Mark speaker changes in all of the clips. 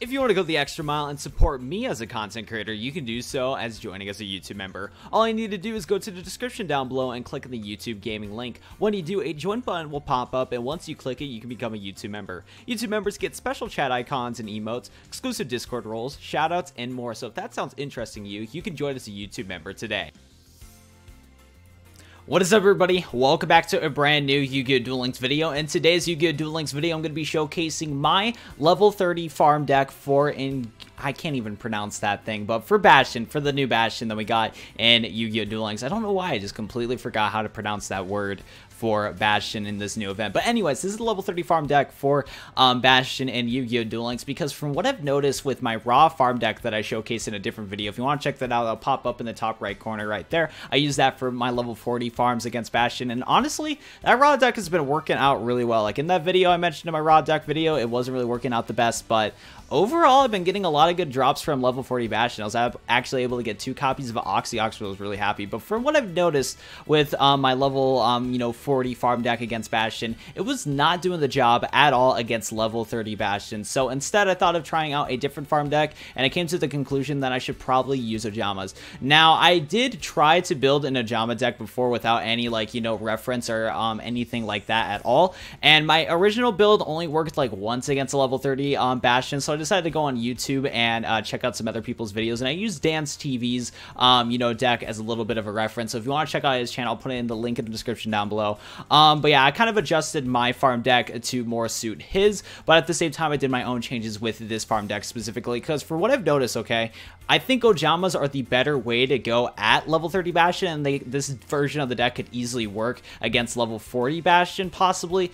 Speaker 1: If you want to go the extra mile and support me as a content creator, you can do so as joining as a YouTube member. All you need to do is go to the description down below and click on the YouTube gaming link. When you do, a join button will pop up, and once you click it, you can become a YouTube member. YouTube members get special chat icons and emotes, exclusive Discord roles, shoutouts, and more. So if that sounds interesting to you, you can join as a YouTube member today. What is up, everybody? Welcome back to a brand new Yu-Gi-Oh! Duel Links video. In today's Yu-Gi-Oh! Duel Links video, I'm going to be showcasing my level 30 farm deck for I can't even pronounce that thing, but for Bastion, for the new Bastion that we got in Yu-Gi-Oh! Duel Links. I don't know why, I just completely forgot how to pronounce that word for Bastion in this new event. But anyways, this is the level 30 farm deck for Bastion and Yu-Gi-Oh! Duel Links, because from what I've noticed with my raw farm deck that I showcased in a different video, if you want to check that out, it'll pop up in the top right corner right there. I use that for my level 40 farms against Bastion, and honestly, that raw deck has been working out really well. Like in that video I mentioned in my raw deck video, it wasn't really working out the best, but overall, I've been getting a lot of good drops from level 40 Bastion. I was actually able to get 2 copies of Oxyox, I was really happy. But from what I've noticed with my level 40 farm deck against Bastion, it was not doing the job at all against level 30 Bastion. So instead, I thought of trying out a different farm deck, and I came to the conclusion that I should probably use Ojamas. Now, I did try to build an Ojama deck before without any reference or anything like that at all. And my original build only worked like once against a level 30 Bastion. So I decided to go on YouTube and check out some other people's videos, and I used DansTV's deck as a little bit of a reference. So if you want to check out his channel, I'll put it in the link in the description down below. But yeah, I kind of adjusted my farm deck to more suit his, but at the same time I did my own changes with this farm deck specifically, because for what I've noticed, okay, I think Ojamas are the better way to go at level 30 Bastion, and this version of the deck could easily work against level 40 Bastion possibly.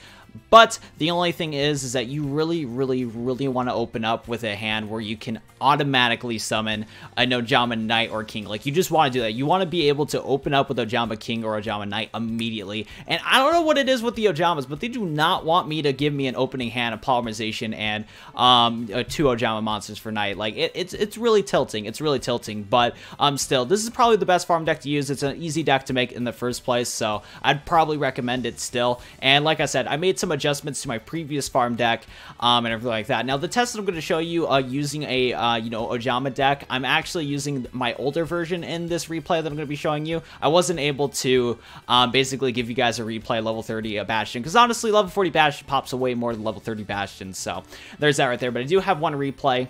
Speaker 1: But the only thing is that you really want to open up with a hand where you can automatically summon an Ojama Knight or King. Like, you just want to do that. You want to be able to open up with Ojama King or Ojama Knight immediately. And I don't know what it is with the Ojamas, but they do not want me to give me an opening hand, a Polymerization, and 2 Ojama monsters for Knight. Like, it's really tilting. It's really tilting. But still, this is probably the best farm deck to use. It's an easy deck to make in the first place, so I'd probably recommend it still. And like I said, I made some adjustments to my previous farm deck and everything like that. Now, the test that I'm going to show you using a Ojama deck, I'm actually using my older version in this replay that I'm going to be showing you. I wasn't able to basically give you guys a replay level 30 Bastion, because honestly, level 40 Bastion pops away more than level 30 Bastion, so there's that right there. But I do have one replay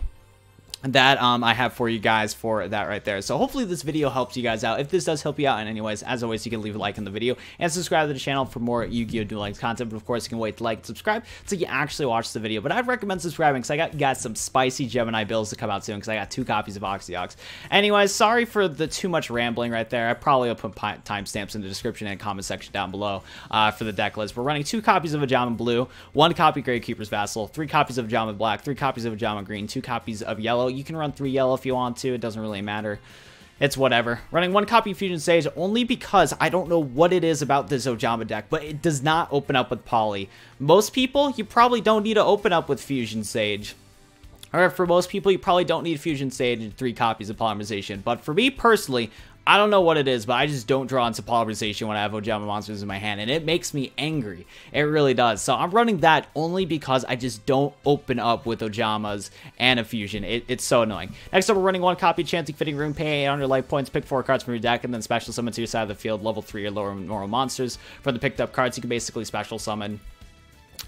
Speaker 1: that I have for you guys for that right there. So hopefully this video helps you guys out. If this does help you out in any ways, as always, you can leave a like on the video and subscribe to the channel for more Yu-Gi-Oh! Duel Links content. But of course, you can wait to like and subscribe so you actually watch the video. But I'd recommend subscribing, because I got some spicy Gemini builds to come out soon, because I got 2 copies of Oxyox. Anyways, sorry for the too much rambling right there. I probably will put timestamps in the description and comment section down below for the deck list. We're running 2 copies of Ojama Blue, 1 copy of Gravekeeper's Vassal, 3 copies of Ojama Black, 3 copies of Ojama Green, 2 copies of Yellow. You can run 3 Yellow if you want to. It doesn't really matter. It's whatever. Running 1 copy of Fusion Sage only because I don't know what it is about this Ojama deck, but it does not open up with Poly. Most people, you probably don't need to open up with Fusion Sage. Or for most people, you probably don't need Fusion Sage and 3 copies of Polymerization. But for me personally, I don't know what it is, but I just don't draw into Polymerization when I have Ojama monsters in my hand, and it makes me angry. It really does. So I'm running that only because I just don't open up with Ojamas and a Fusion. It's so annoying. Next up, we're running 1 copy Enchanting Fitting Room, pay 800 life points, pick 4 cards from your deck, and then special summon to your side of the field level 3 or lower normal monsters. For the picked up cards, you can basically special summon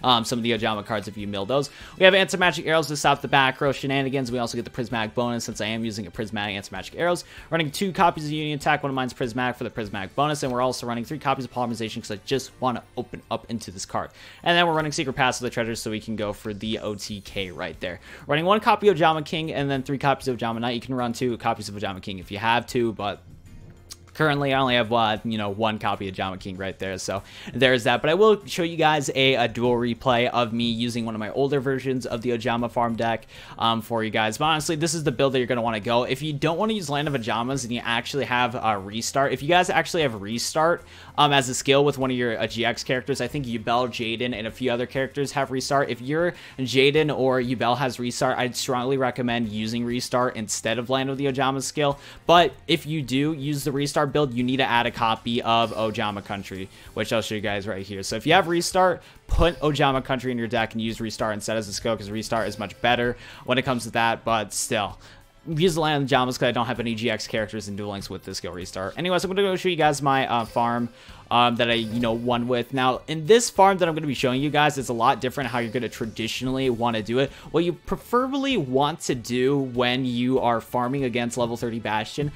Speaker 1: some of the Ojama cards if you mill those. We have Anti-Magic Arrows to stop the back row shenanigans. We also get the Prismatic bonus, since I am using a Prismatic Anti-Magic Arrows. Running 2 copies of Union Attack, one of mine's Prismatic for the Prismatic bonus, and we're also running 3 copies of Polymerization because I just want to open up into this card. And then we're running Secret Pass of the Treasure so we can go for the OTK right there. Running 1 copy of Ojama King and then 3 copies of Ojama Knight. You can run 2 copies of Ojama King if you have to, but currently, I only have, 1 copy of Ojama King right there, so there's that. But I will show you guys a dual replay of me using one of my older versions of the Ojama farm deck for you guys. But honestly, this is the build that you're going to want to go. If you don't want to use Land of Ojamas and you actually have Restart, if you guys actually have Restart as a skill with one of your GX characters, I think Yubel, Jaden, and a few other characters have Restart. If your Jaden or Yubel has Restart, I'd strongly recommend using Restart instead of Land of the Ojama skill. But if you do use the Restart restart build, you need to add a copy of Ojama Country, which I'll show you guys right here. So if you have restart, put Ojama Country in your deck and use restart instead as a skill, because restart is much better when it comes to that, but still. Use the land Ojamas because I don't have any GX characters in Duel Links with this skill restart. Anyways, I'm going to go show you guys my farm that I, won with. Now, in this farm that I'm going to be showing you guys, it's a lot different how you're going to traditionally want to do it. What you preferably want to do when you are farming against level 30 Bastion,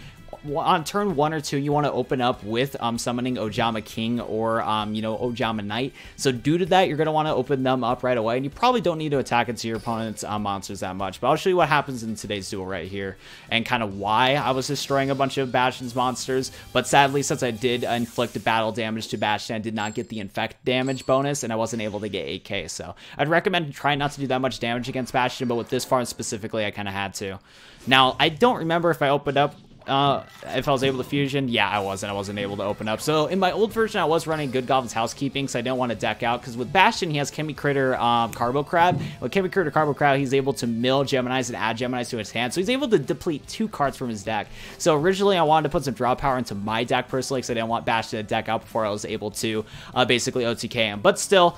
Speaker 1: on turn 1 or 2, you want to open up with summoning Ojama King or, Ojama Knight. So due to that, you're going to want to open them up right away. And you probably don't need to attack into your opponent's monsters that much. But I'll show you what happens in today's duel right here. And kind of why I was destroying a bunch of Bastion's monsters. But sadly, since I did inflict battle damage to Bastion, I did not get the infect damage bonus. And I wasn't able to get 8k. So I'd recommend trying not to do that much damage against Bastion. But with this farm specifically, I kind of had to. Now, I don't remember if I opened up if I was able to fusion. Yeah, I wasn't able to open up. So in my old version, I was running Good Goblin's Housekeeping, so I didn't want to deck out, because with Bastion, he has Chemi Critter, Carbo Crab. With Chemi Critter, Carbo Crab, he's able to mill Geminis and add Geminis to his hand, so he's able to deplete 2 cards from his deck. So originally, I wanted to put some draw power into my deck personally, because I didn't want Bastion to deck out before I was able to basically OTK him. But still,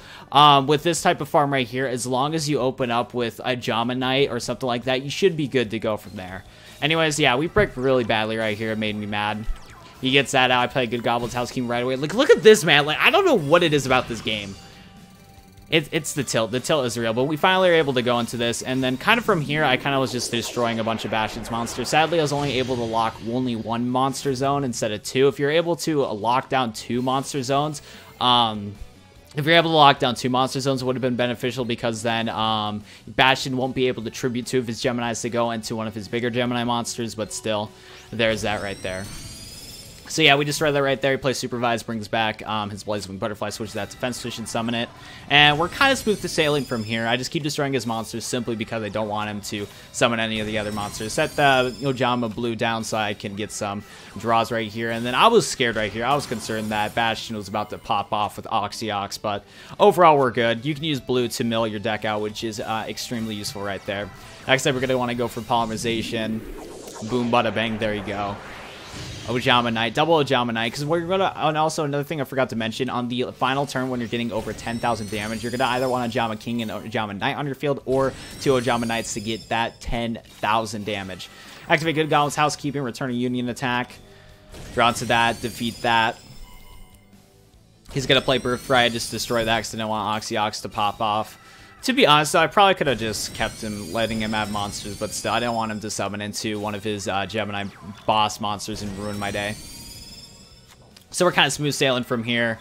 Speaker 1: with this type of farm right here, as long as you open up with a Ojama Knight or something like that, you should be good to go from there. Anyways, yeah, we break really badly right here. It made me mad. He gets that out. I play Good Goblin's Housekeeping right away. Like, look at this, man. Like, I don't know what it is about this game. It's the tilt. The tilt is real. But we finally were able to go into this. And then kind of from here, I kind of was just destroying a bunch of Bastion's monsters. Sadly, I was only able to lock only 1 monster zone instead of 2. If you're able to lock down 2 monster zones, if you're able to lock down 2 monster zones, it would have been beneficial, because then Bastion won't be able to tribute 2 of his Geminis to go into one of his bigger Gemini monsters, but still, there's that right there. So yeah, we destroy that right there. He plays Supervise, brings back his Blazewing Butterfly, switches that to Defense Switch and summon it. And we're kind of smooth to sailing from here. I just keep destroying his monsters simply because I don't want him to summon any of the other monsters. Set the Ojama Blue down so I can get some draws right here. And then I was scared right here. I was concerned that Bastion was about to pop off with Oxyox, but overall we're good. You can use blue to mill your deck out, which is extremely useful right there. Next up, we're going to want to go for Polymerization. Boom, bada bang, there you go. Ojama Knight, double Ojama Knight, because we're going to, and also another thing I forgot to mention, on the final turn when you're getting over 10,000 damage, you're going to either want Ojama King and Ojama Knight on your field, or 2 Ojama Knights to get that 10,000 damage. Activate Good Goblin's Housekeeping, return a Union attack, draw into that, defeat that. He's going to play Birthright, just destroy that because I don't want Oxyox to pop off. To be honest, though, I probably could have just kept him, letting him have monsters, but still, I didn't want him to summon into one of his Gemini boss monsters and ruin my day. So we're kind of smooth sailing from here.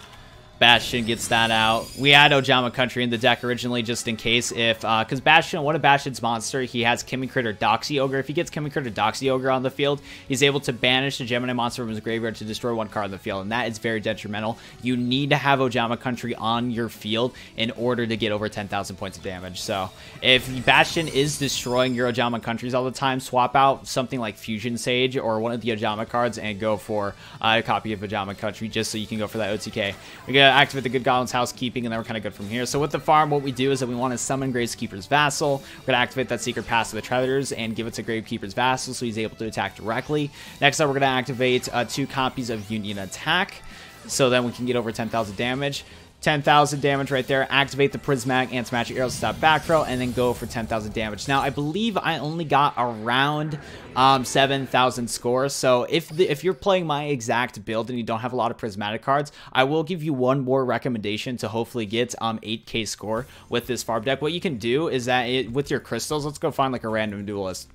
Speaker 1: Bastion gets that out. We had Ojama Country in the deck originally just in case if, because Bastion, one of Bastion's monster, he has Chemi Critter Doxy Ogre. If he gets Chemi Critter Doxy Ogre on the field, he's able to banish a Gemini monster from his graveyard to destroy 1 card on the field, and that is very detrimental. You need to have Ojama Country on your field in order to get over 10,000 points of damage. So if Bastion is destroying your Ojama Countries all the time, swap out something like Fusion Sage or one of the Ojama cards and go for a copy of Ojama Country just so you can go for that OTK. We got activate the Good Goblin's Housekeeping, and then we're kind of good from here. So with the farm, what we do is that we want to summon Gravekeeper's Vassal. We're going to activate that Secret Pass of the Treasures and give it to Gravekeeper's Vassal so he's able to attack directly. Next up, we're going to activate 2 copies of Union Attack, so then we can get over 10,000 damage. 10,000 damage right there. Activate the Prismatic Anti-Magic Arrows to stop back row, and then go for 10,000 damage. Now, I believe I only got around 7,000 scores, so if you're playing my exact build and you don't have a lot of Prismatic cards, I will give you one more recommendation to hopefully get 8k score with this farm deck. What you can do is that with your crystals, let's go find like a random duelist.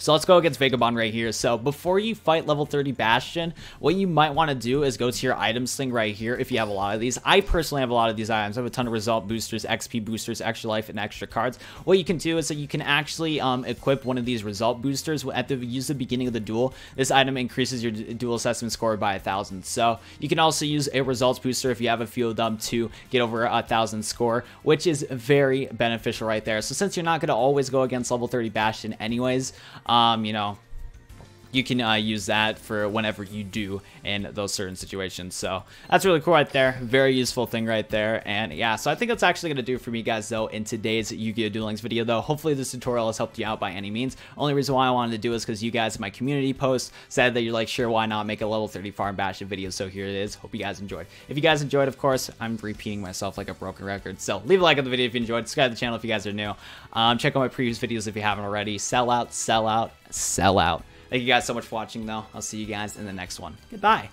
Speaker 1: So let's go against Vagabond right here. So before you fight level 30 Bastion, what you might want to do is go to your items thing right here if you have a lot of these. I personally have a lot of these items. I have a ton of result boosters, XP boosters, extra life, and extra cards. What you can do is that you can actually equip one of these result boosters at the beginning of the duel. This item increases your duel assessment score by 1,000. So you can also use a results booster if you have a few of them to get over 1,000 score, which is very beneficial right there. So since you're not going to always go against level 30 Bastion anyways, you know, you can use that for whenever you do in those certain situations. So that's really cool right there. Very useful thing right there. And yeah, so I think that's actually going to do it for me, guys, though, in today's Yu-Gi-Oh! Duel Links video, though. Hopefully this tutorial has helped you out by any means. Only reason why I wanted to do is because you guys in my community post said that you're like, sure, why not make a level 30 farm Bastion video? So here it is. Hope you guys enjoyed. If you guys enjoyed, of course, I'm repeating myself like a broken record. So leave a like on the video if you enjoyed. Subscribe to the channel if you guys are new. Check out my previous videos if you haven't already. Sell out, sell out, sell out. Thank you guys so much for watching, though. I'll see you guys in the next one. Goodbye.